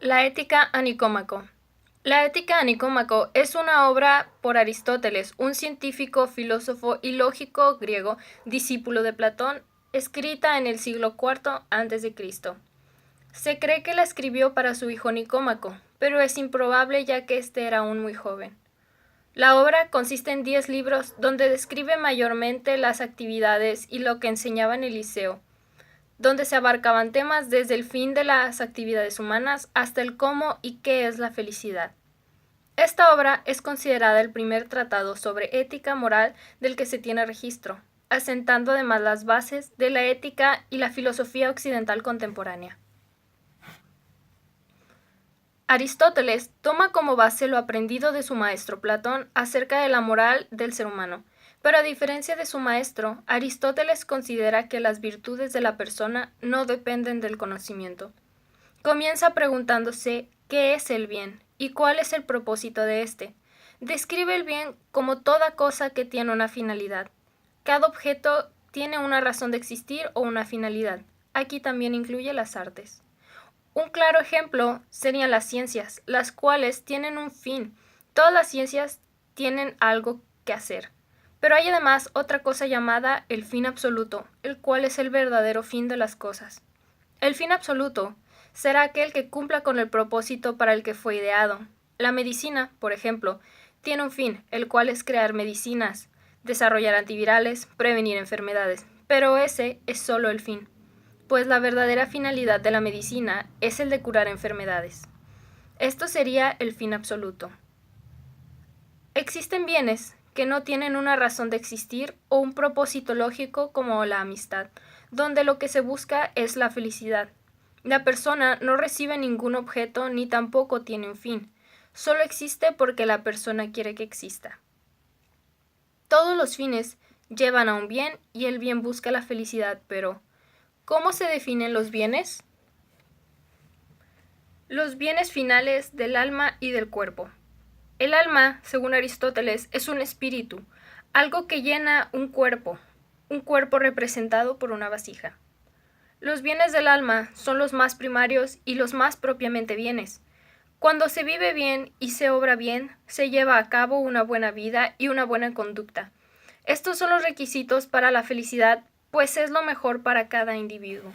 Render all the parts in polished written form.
La ética a Nicómaco. La ética a Nicómaco es una obra por Aristóteles, un científico, filósofo y lógico griego, discípulo de Platón, escrita en el siglo IV a.C. Se cree que la escribió para su hijo Nicómaco, pero es improbable ya que éste era aún muy joven. La obra consiste en 10 libros donde describe mayormente las actividades y lo que enseñaba en el liceo, donde se abarcaban temas desde el fin de las actividades humanas hasta el cómo y qué es la felicidad. Esta obra es considerada el primer tratado sobre ética moral del que se tiene registro, asentando además las bases de la ética y la filosofía occidental contemporánea. Aristóteles toma como base lo aprendido de su maestro Platón acerca de la moral del ser humano, pero a diferencia de su maestro, Aristóteles considera que las virtudes de la persona no dependen del conocimiento. Comienza preguntándose qué es el bien y cuál es el propósito de éste. Describe el bien como toda cosa que tiene una finalidad. Cada objeto tiene una razón de existir o una finalidad. Aquí también incluye las artes. Un claro ejemplo serían las ciencias, las cuales tienen un fin. Todas las ciencias tienen algo que hacer. Pero hay además otra cosa llamada el fin absoluto, el cual es el verdadero fin de las cosas. El fin absoluto será aquel que cumpla con el propósito para el que fue ideado. La medicina, por ejemplo, tiene un fin, el cual es crear medicinas, desarrollar antivirales, prevenir enfermedades, pero ese es solo el fin, pues la verdadera finalidad de la medicina es el de curar enfermedades. Esto sería el fin absoluto. Existen bienes que no tienen una razón de existir o un propósito lógico como la amistad, donde lo que se busca es la felicidad. La persona no recibe ningún objeto ni tampoco tiene un fin, solo existe porque la persona quiere que exista. Todos los fines llevan a un bien y el bien busca la felicidad, pero ¿cómo se definen los bienes? Los bienes finales del alma y del cuerpo. El alma, según Aristóteles, es un espíritu, algo que llena un cuerpo representado por una vasija. Los bienes del alma son los más primarios y los más propiamente bienes. Cuando se vive bien y se obra bien, se lleva a cabo una buena vida y una buena conducta. Estos son los requisitos para la felicidad, pues es lo mejor para cada individuo.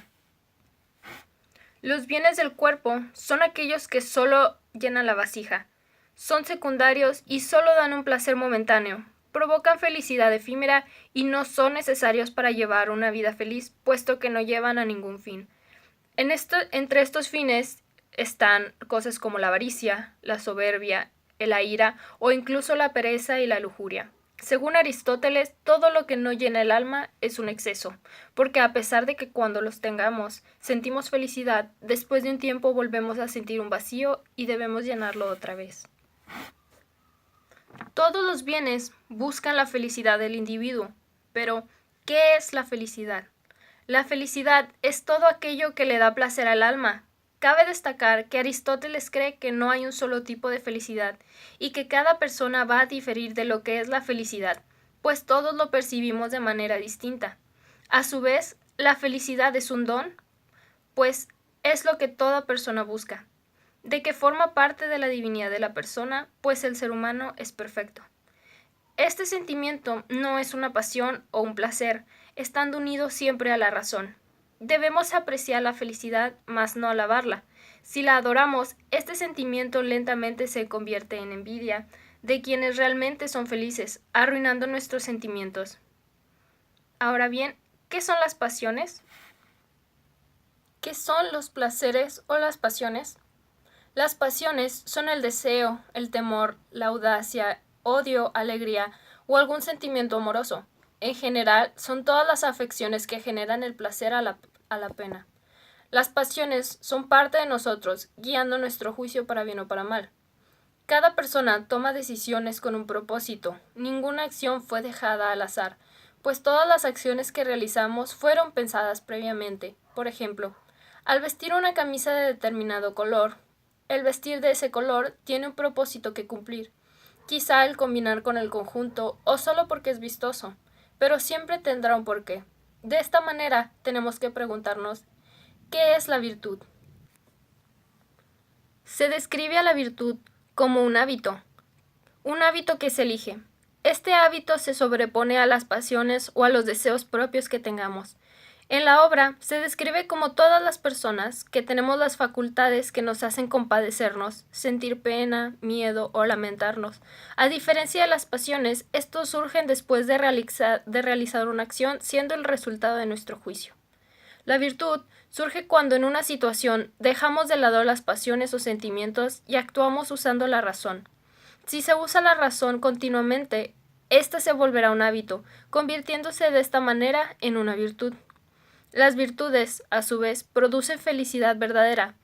Los bienes del cuerpo son aquellos que solo llenan la vasija. Son secundarios y solo dan un placer momentáneo. Provocan felicidad efímera y no son necesarios para llevar una vida feliz, puesto que no llevan a ningún fin. Entre estos fines están cosas como la avaricia, la soberbia, la ira o incluso la pereza y la lujuria. Según Aristóteles, todo lo que no llena el alma es un exceso, porque a pesar de que cuando los tengamos sentimos felicidad, después de un tiempo volvemos a sentir un vacío y debemos llenarlo otra vez. Todos los bienes buscan la felicidad del individuo, pero ¿qué es la felicidad? La felicidad es todo aquello que le da placer al alma. Cabe destacar que Aristóteles cree que no hay un solo tipo de felicidad y que cada persona va a diferir de lo que es la felicidad, pues todos lo percibimos de manera distinta. A su vez, la felicidad es un don, pues es lo que toda persona busca, de que forma parte de la divinidad de la persona, pues el ser humano es perfecto. Este sentimiento no es una pasión o un placer, estando unido siempre a la razón. Debemos apreciar la felicidad, mas no alabarla. Si la adoramos, este sentimiento lentamente se convierte en envidia de quienes realmente son felices, arruinando nuestros sentimientos. Ahora bien, ¿qué son las pasiones? ¿Qué son los placeres o las pasiones? Las pasiones son el deseo, el temor, la audacia, odio, alegría o algún sentimiento amoroso. En general, son todas las afecciones que generan el placer a la pena. Las pasiones son parte de nosotros, guiando nuestro juicio para bien o para mal. Cada persona toma decisiones con un propósito. Ninguna acción fue dejada al azar, pues todas las acciones que realizamos fueron pensadas previamente. Por ejemplo, al vestir una camisa de determinado color, el vestir de ese color tiene un propósito que cumplir. Quizá el combinar con el conjunto o solo porque es vistoso, pero siempre tendrá un porqué. De esta manera tenemos que preguntarnos, ¿qué es la virtud? Se describe a la virtud como un hábito que se elige. Este hábito se sobrepone a las pasiones o a los deseos propios que tengamos. En la obra se describe como todas las personas que tenemos las facultades que nos hacen compadecernos, sentir pena, miedo o lamentarnos. A diferencia de las pasiones, estos surgen después de realizar una acción, siendo el resultado de nuestro juicio. La virtud surge cuando en una situación dejamos de lado las pasiones o sentimientos y actuamos usando la razón. Si se usa la razón continuamente, ésta se volverá un hábito, convirtiéndose de esta manera en una virtud. Las virtudes, a su vez, producen felicidad verdadera.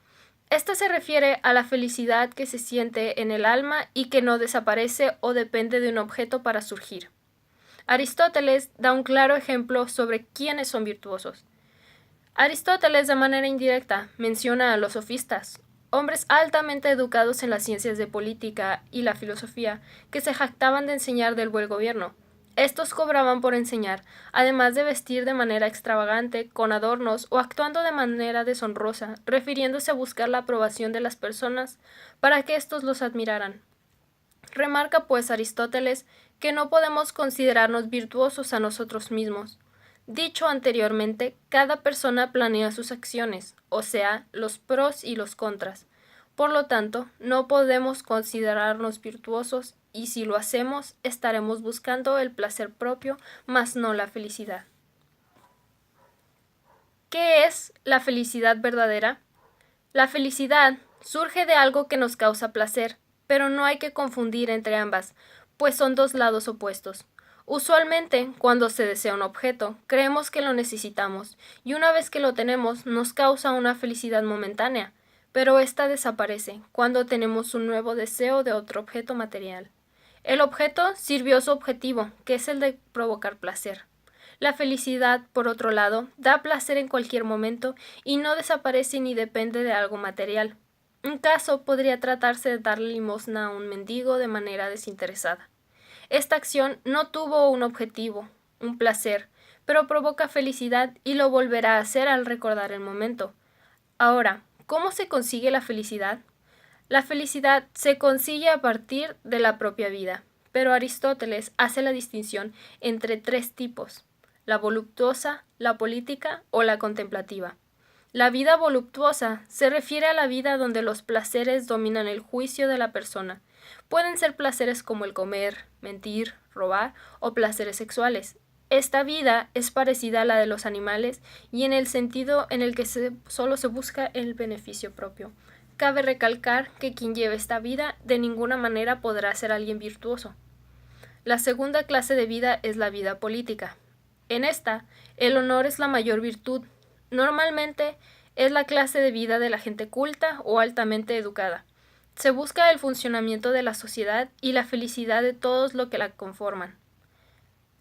Esta se refiere a la felicidad que se siente en el alma y que no desaparece o depende de un objeto para surgir. Aristóteles da un claro ejemplo sobre quiénes son virtuosos. Aristóteles, de manera indirecta, menciona a los sofistas, hombres altamente educados en las ciencias de política y la filosofía, que se jactaban de enseñar del buen gobierno. Estos cobraban por enseñar, además de vestir de manera extravagante, con adornos o actuando de manera deshonrosa, refiriéndose a buscar la aprobación de las personas para que éstos los admiraran. Remarca, pues, Aristóteles que no podemos considerarnos virtuosos a nosotros mismos. Dicho anteriormente, cada persona planea sus acciones, o sea, los pros y los contras. Por lo tanto, no podemos considerarnos virtuosos y si lo hacemos, estaremos buscando el placer propio, mas no la felicidad. ¿Qué es la felicidad verdadera? La felicidad surge de algo que nos causa placer, pero no hay que confundir entre ambas, pues son dos lados opuestos. Usualmente, cuando se desea un objeto, creemos que lo necesitamos, y una vez que lo tenemos, nos causa una felicidad momentánea, pero ésta desaparece cuando tenemos un nuevo deseo de otro objeto material. El objeto sirvió su objetivo, que es el de provocar placer. La felicidad, por otro lado, da placer en cualquier momento y no desaparece ni depende de algo material. Un caso podría tratarse de darle limosna a un mendigo de manera desinteresada. Esta acción no tuvo un objetivo, un placer, pero provoca felicidad y lo volverá a hacer al recordar el momento. Ahora, ¿cómo se consigue la felicidad? La felicidad se consigue a partir de la propia vida, pero Aristóteles hace la distinción entre tres tipos: la voluptuosa, la política o la contemplativa. La vida voluptuosa se refiere a la vida donde los placeres dominan el juicio de la persona. Pueden ser placeres como el comer, mentir, robar o placeres sexuales. Esta vida es parecida a la de los animales y en el sentido en el que solo se busca el beneficio propio. Cabe recalcar que quien lleve esta vida de ninguna manera podrá ser alguien virtuoso. La segunda clase de vida es la vida política. En esta, el honor es la mayor virtud. Normalmente es la clase de vida de la gente culta o altamente educada. Se busca el funcionamiento de la sociedad y la felicidad de todos los que la conforman.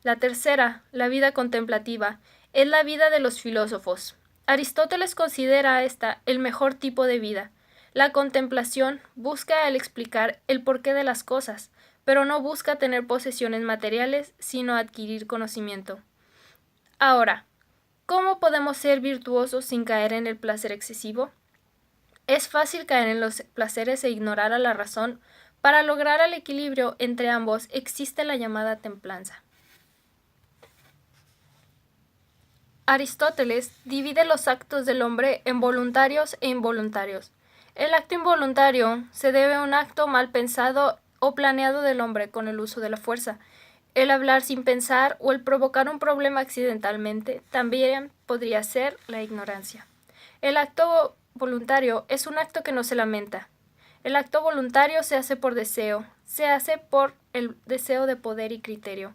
La tercera, la vida contemplativa, es la vida de los filósofos. Aristóteles considera esta el mejor tipo de vida. La contemplación busca el explicar el porqué de las cosas, pero no busca tener posesiones materiales, sino adquirir conocimiento. Ahora, ¿cómo podemos ser virtuosos sin caer en el placer excesivo? Es fácil caer en los placeres e ignorar a la razón. Para lograr el equilibrio entre ambos existe la llamada templanza. Aristóteles divide los actos del hombre en voluntarios e involuntarios. El acto involuntario se debe a un acto mal pensado o planeado del hombre con el uso de la fuerza. El hablar sin pensar o el provocar un problema accidentalmente también podría ser la ignorancia. El acto voluntario es un acto que no se lamenta. El acto voluntario se hace por deseo, se hace por el deseo de poder y criterio.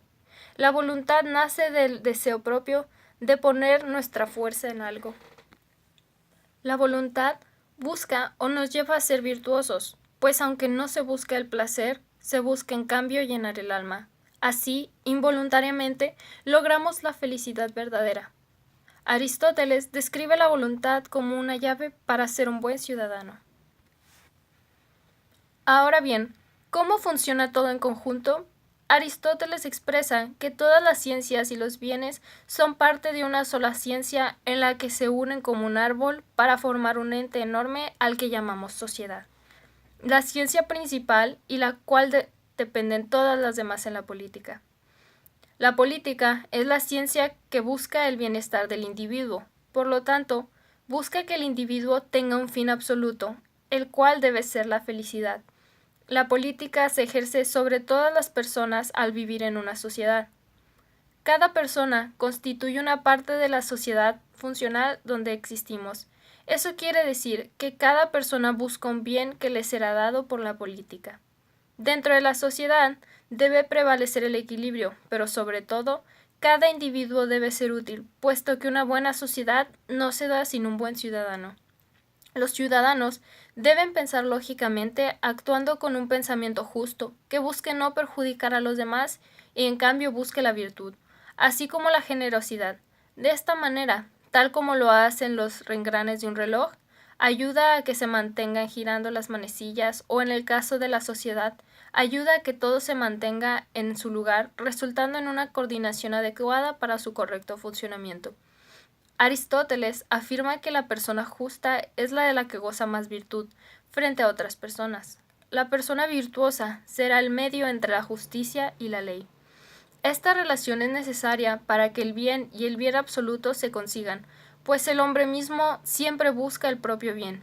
La voluntad nace del deseo propio de poner nuestra fuerza en algo. La voluntad busca o nos lleva a ser virtuosos, pues aunque no se busca el placer, se busca en cambio llenar el alma. Así, involuntariamente, logramos la felicidad verdadera. Aristóteles describe la voluntad como una llave para ser un buen ciudadano. Ahora bien, ¿cómo funciona todo en conjunto? Aristóteles expresa que todas las ciencias y los bienes son parte de una sola ciencia en la que se unen como un árbol para formar un ente enorme al que llamamos sociedad. la ciencia principal y la cual dependen todas las demás en la política. La política es la ciencia que busca el bienestar del individuo, por lo tanto, busca que el individuo tenga un fin absoluto, el cual debe ser la felicidad. La política se ejerce sobre todas las personas al vivir en una sociedad. Cada persona constituye una parte de la sociedad funcional donde existimos. Eso quiere decir que cada persona busca un bien que le será dado por la política. Dentro de la sociedad debe prevalecer el equilibrio, pero sobre todo, cada individuo debe ser útil, puesto que una buena sociedad no se da sin un buen ciudadano. Los ciudadanos deben pensar lógicamente, actuando con un pensamiento justo, que busque no perjudicar a los demás y en cambio busque la virtud, así como la generosidad. De esta manera, tal como lo hacen los rengranes de un reloj, ayuda a que se mantengan girando las manecillas o en el caso de la sociedad, ayuda a que todo se mantenga en su lugar, resultando en una coordinación adecuada para su correcto funcionamiento. Aristóteles afirma que la persona justa es la de la que goza más virtud frente a otras personas. La persona virtuosa será el medio entre la justicia y la ley. Esta relación es necesaria para que el bien y el bien absoluto se consigan, pues el hombre mismo siempre busca el propio bien.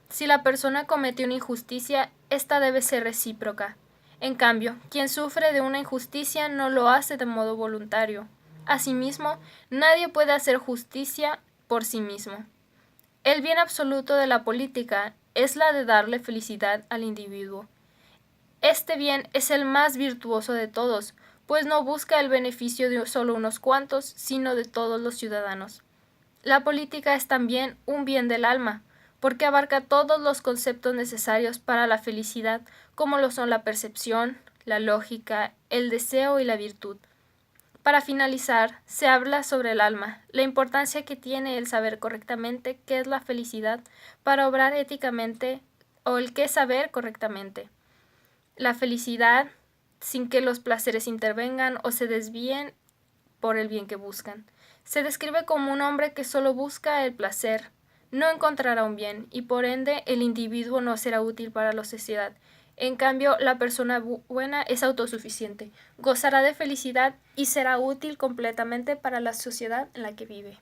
Si la persona comete una injusticia, esta debe ser recíproca. En cambio, quien sufre de una injusticia no lo hace de modo voluntario. Asimismo, nadie puede hacer justicia por sí mismo. El bien absoluto de la política es la de darle felicidad al individuo. Este bien es el más virtuoso de todos, pues no busca el beneficio de solo unos cuantos, sino de todos los ciudadanos. La política es también un bien del alma, porque abarca todos los conceptos necesarios para la felicidad, como lo son la percepción, la lógica, el deseo y la virtud. Para finalizar, se habla sobre el alma, la importancia que tiene el saber correctamente qué es la felicidad para obrar éticamente o el qué saber correctamente. La felicidad sin que los placeres intervengan o se desvíen por el bien que buscan. Se describe como un hombre que solo busca el placer, no encontrará un bien y por ende el individuo no será útil para la sociedad. En cambio, la persona buena es autosuficiente, gozará de felicidad y será útil completamente para la sociedad en la que vive.